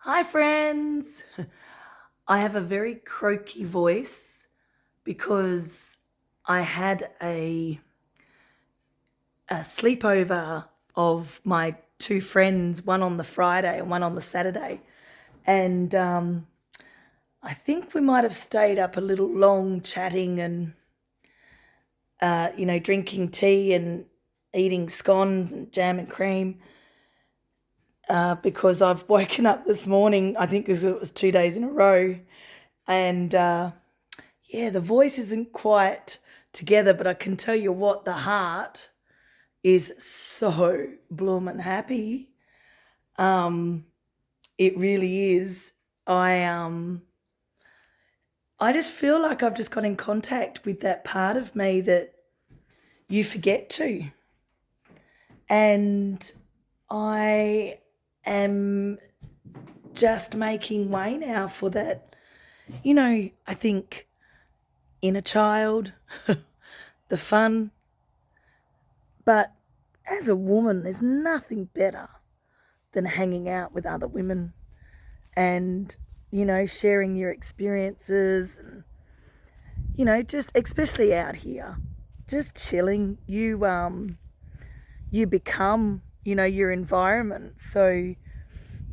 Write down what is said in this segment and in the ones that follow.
Hi, friends. I have a very croaky voice because I had a sleepover of my two friends, one on the Friday and one on the Saturday. And I think we might have stayed up a little long chatting and, drinking tea and eating scones and jam and cream because I've woken up this morning, I think because it was 2 days in a row. And yeah, the voice isn't quite together, but I can tell you what, the heart is so bloomin' happy. Um, it really is. I just feel like I've just got in contact with that part of me that you forget to. And I am just making way now for that. I think inner child, the fun. But as a woman, there's nothing better than hanging out with other women and, sharing your experiences and, just especially out here, just chilling. You become, your environment. So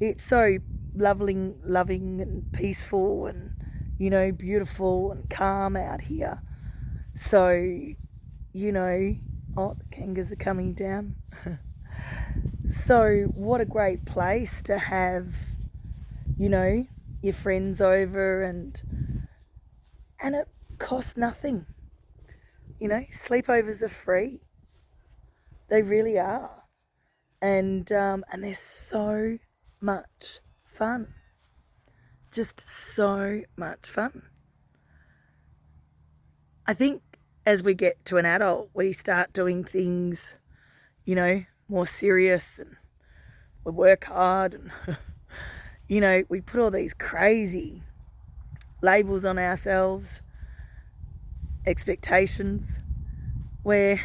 it's so loving and peaceful and, beautiful and calm out here. So, oh, the kangas are coming down. So what a great place to have, your friends over and it costs nothing. Sleepovers are free. They really are. And they're so much fun. Just so much fun. I think as we get to an adult, we start doing things, more serious, and we work hard and we put all these crazy labels on ourselves, expectations, where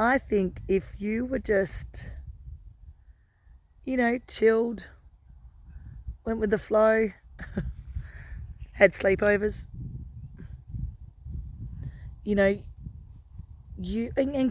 I think if you were just, chilled, went with the flow, had sleepovers, and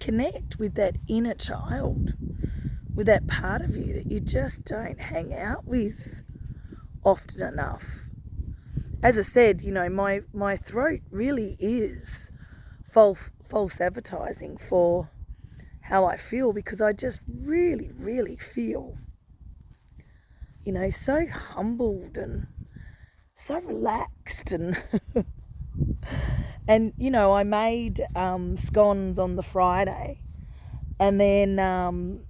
connect with that inner child, with that part of you that you just don't hang out with often enough. As I said, my throat really is false advertising for how I feel, because I just really, really feel, so humbled and so relaxed and and I made scones on the Friday, and then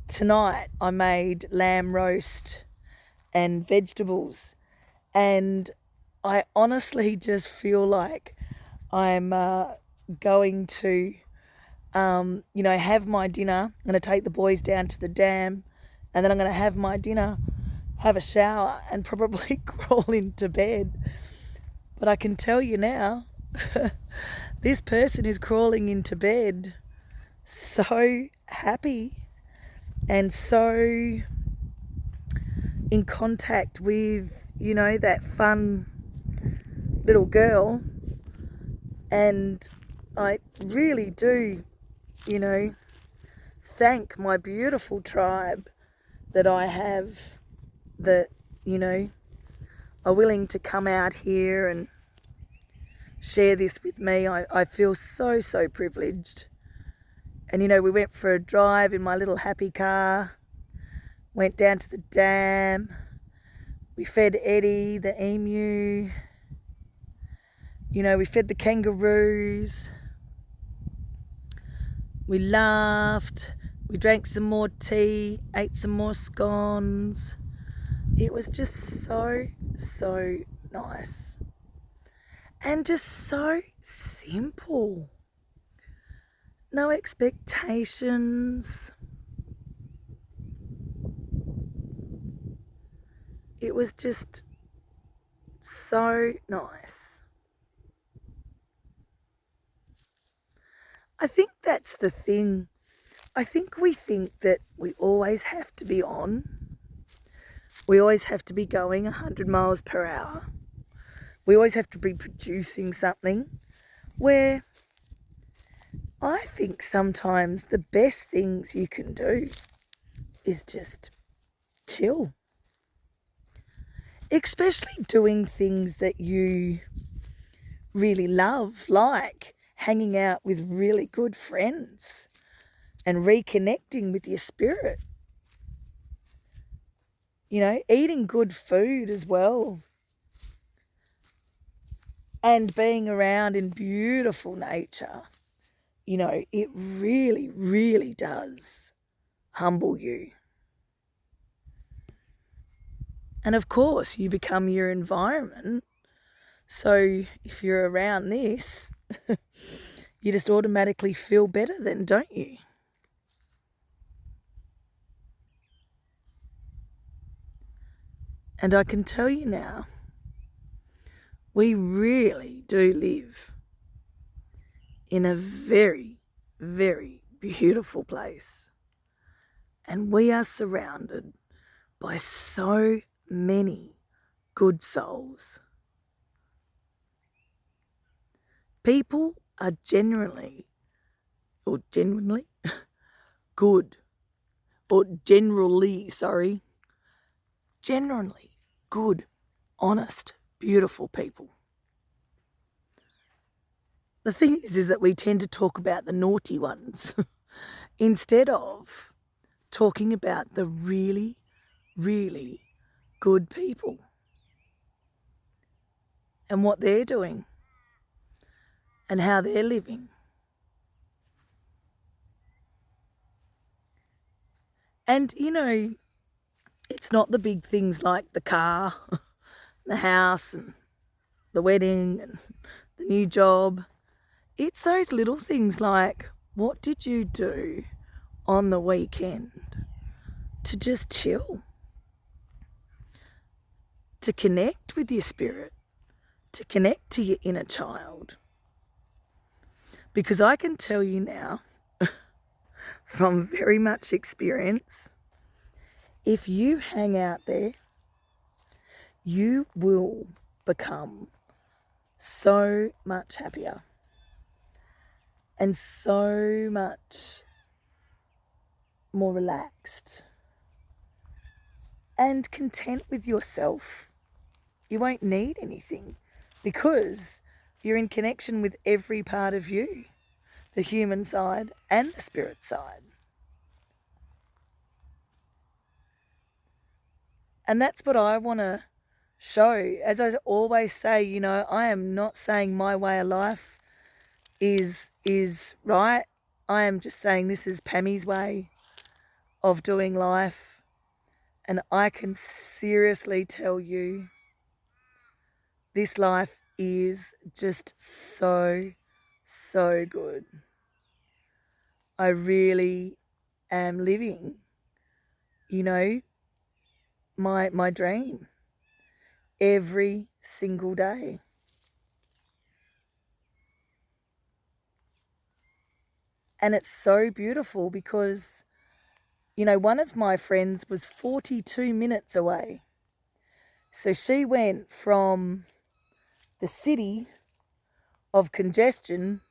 tonight I made lamb roast and vegetables, and I honestly just feel like I'm going to have my dinner. I'm going to take the boys down to the dam, and then I'm going to have my dinner, have a shower, and probably crawl into bed. But I can tell you now, this person is crawling into bed so happy and so in contact with, that fun little girl. And I really do, thank my beautiful tribe that I have, that, are willing to come out here and share this with me. I feel so, so privileged. And, we went for a drive in my little happy car, went down to the dam, we fed Eddie, the emu, we fed the kangaroos, we laughed, we drank some more tea, ate some more scones. It was just so, so nice. And just so simple. No expectations. It was just so nice. I think that's the thing I think we think that we always have to be on. We always have to be going 100 miles per hour. We always have to be producing something, where I think sometimes the best things you can do is just chill. Especially doing things that you really love, like hanging out with really good friends and reconnecting with your spirit. You know, eating good food as well. And being around in beautiful nature. You know, it really, really does humble you. And of course, you become your environment. So if you're around this, you just automatically feel better then, don't you? And I can tell you now, we really do live in a very, very beautiful place. And we are surrounded by so many good souls. People are genuinely good, or generally good, honest, beautiful people. The thing is that we tend to talk about the naughty ones instead of talking about the really, really good people and what they're doing and how they're living. And, you know, it's not the big things like the car, the house and the wedding and the new job. It's those little things like, what did you do on the weekend to just chill, to connect with your spirit, to connect to your inner child? Because I can tell you now, from very much experience, if you hang out there, you will become so much happier and so much more relaxed and content with yourself. You won't need anything because you're in connection with every part of you, the human side and the spirit side. And that's what I want to show. As I always say, you know, I am not saying my way of life is right. I am just saying this is Pammy's way of doing life. And I can seriously tell you, this life is just so, so good. I really am living, you know, my dream every single day. And it's so beautiful because, you know, one of my friends was 42 minutes away. So she went from the city of congestion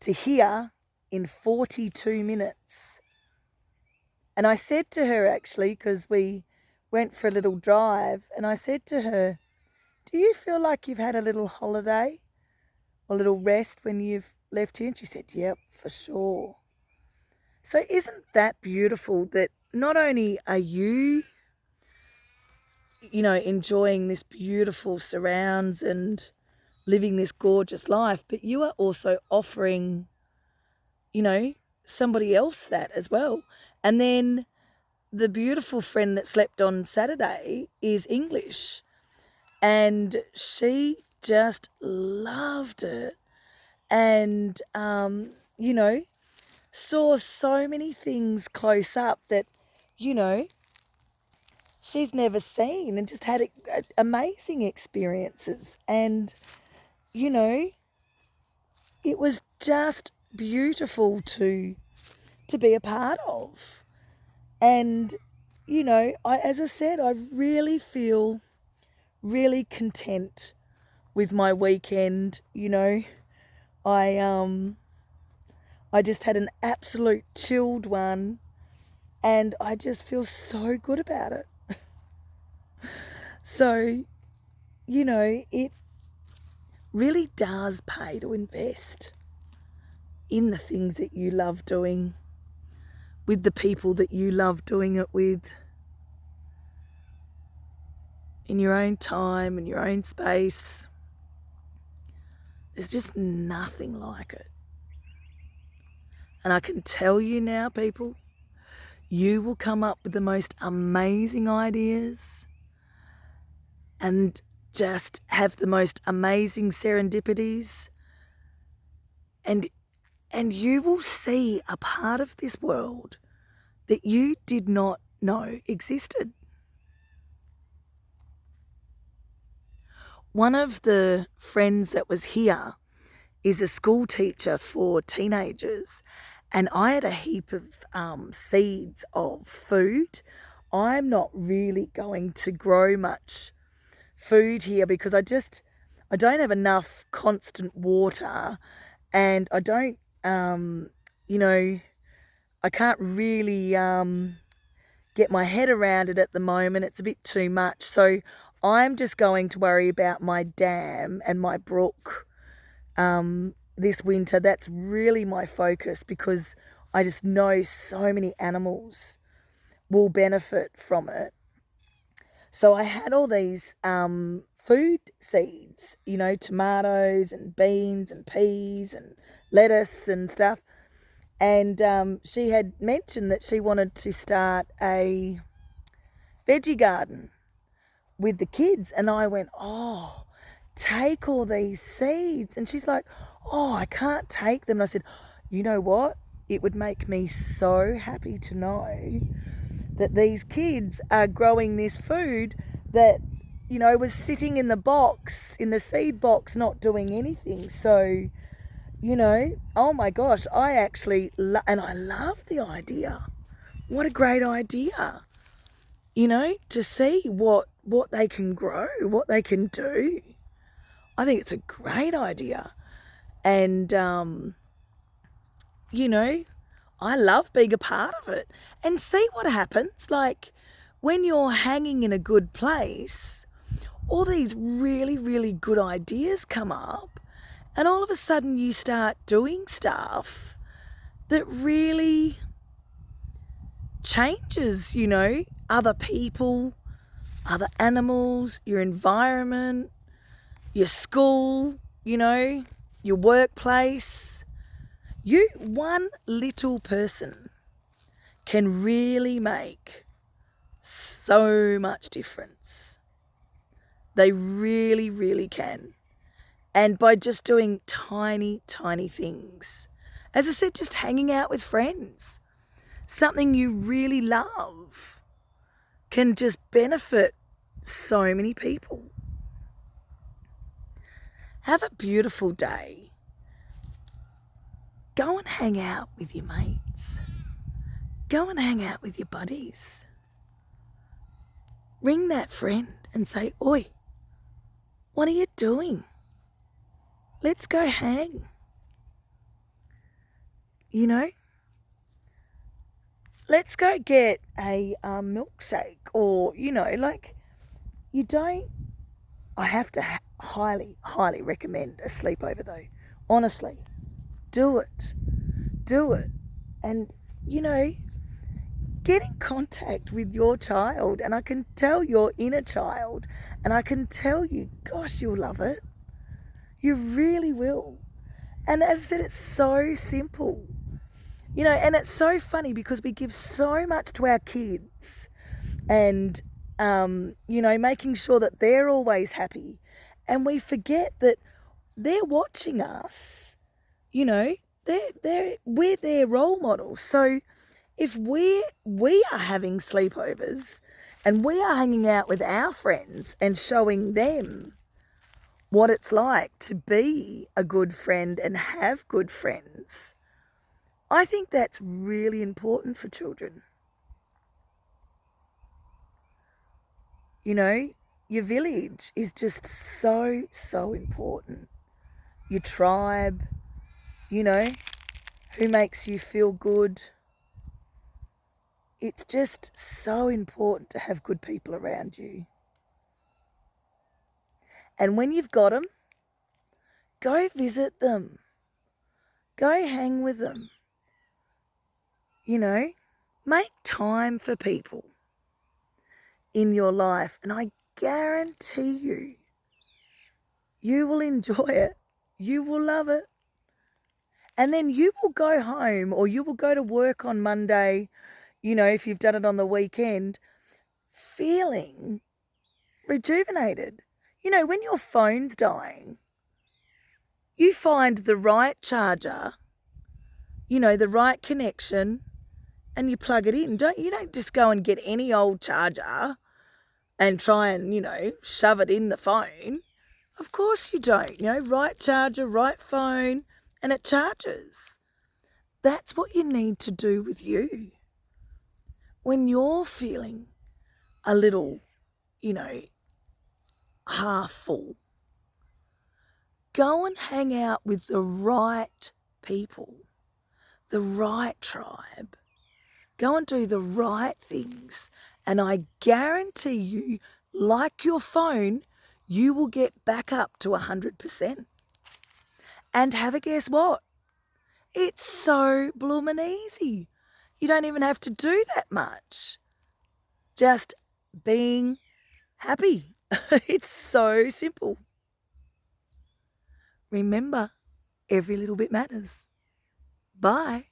to here in 42 minutes. And I said to her, actually, because we went for a little drive, and I said to her, do you feel like you've had a little holiday, a little rest when you've left here? And she said, yep, for sure. So isn't that beautiful that not only are you, you know, enjoying this beautiful surrounds and living this gorgeous life, but you are also offering, you know, somebody else that as well. And then the beautiful friend that slept on Saturday is English, and she just loved it. And, you know, saw so many things close up that, you know, she's never seen, and just had amazing experiences. And, you know, it was just beautiful to to be a part of. And, you know, as I said, I really feel really content with my weekend. You know, I just had an absolute chilled one, and I just feel so good about it. So, you know, it really does pay to invest in the things that you love doing, with the people that you love doing it with, in your own time and your own space. There's just nothing like it. And I can tell you now, people, you will come up with the most amazing ideas and just have the most amazing serendipities, and you will see a part of this world that you did not know existed. One of the friends that was here is a school teacher for teenagers, and I had a heap of seeds of food. I'm not really going to grow much food here because I don't have enough constant water, and I don't, you know, I can't really get my head around it at the moment. It's a bit too much. So I'm just going to worry about my dam and my brook this winter. That's really my focus, because I just know so many animals will benefit from it. So I had all these food seeds, you know, tomatoes and beans and peas and lettuce and stuff. And she had mentioned that she wanted to start a veggie garden with the kids. And I went, oh, take all these seeds. And she's like, oh, I can't take them. And I said, you know what? It would make me so happy to know that these kids are growing this food that, you know, was sitting in the box, in the seed box, not doing anything. So, you know, oh my gosh, I actually, and I love the idea. What a great idea, you know, to see what they can grow, what they can do. I think it's a great idea. And, you know, I love being a part of it, and see what happens. Like, when you're hanging in a good place, all these really, really good ideas come up, and all of a sudden you start doing stuff that really changes, you know, other people, other animals, your environment, your school, you know, your workplace. One little person can really make so much difference. They really, really can. And by just doing tiny, tiny things. As I said, just hanging out with friends. Something you really love can just benefit so many people. Have a beautiful day. Go and hang out with your mates. Go and hang out with your buddies. Ring that friend and say, oi, what are you doing? Let's go hang. You know? Let's go get a milkshake, or, you know, like, you don't, I have to highly, highly recommend a sleepover though. Honestly, do it. Do it. And, you know, get in contact with your child, and I can tell your inner child, and I can tell you, gosh, you'll love it. You really will. And as I said, it's so simple. You know, and it's so funny because we give so much to our kids, and, you know, making sure that they're always happy. And we forget that they're watching us, you know, we're their role models. So if we are having sleepovers and we are hanging out with our friends and showing them what it's like to be a good friend and have good friends, I think that's really important for children. You know, your village is just so, so important. Your tribe, you know, who makes you feel good. It's just so important to have good people around you. And when you've got them, go visit them. Go hang with them. You know, make time for people in your life. And I guarantee you, you will enjoy it. You will love it. And then you will go home or you will go to work on Monday, you know, if you've done it on the weekend, feeling rejuvenated. You know, when your phone's dying, you find the right charger, you know, the right connection, and you plug it in. You don't just go and get any old charger and try and, you know, shove it in the phone. Of course you don't. You know, right charger, right phone, and it charges. That's what you need to do with you. When you're feeling a little, you know, half full, go and hang out with the right people, the right tribe. Go and do the right things. And I guarantee you, like your phone, you will get back up to 100%. And have a guess what? It's so bloomin' easy. You don't even have to do that much. Just being happy. It's so simple. Remember, every little bit matters. Bye.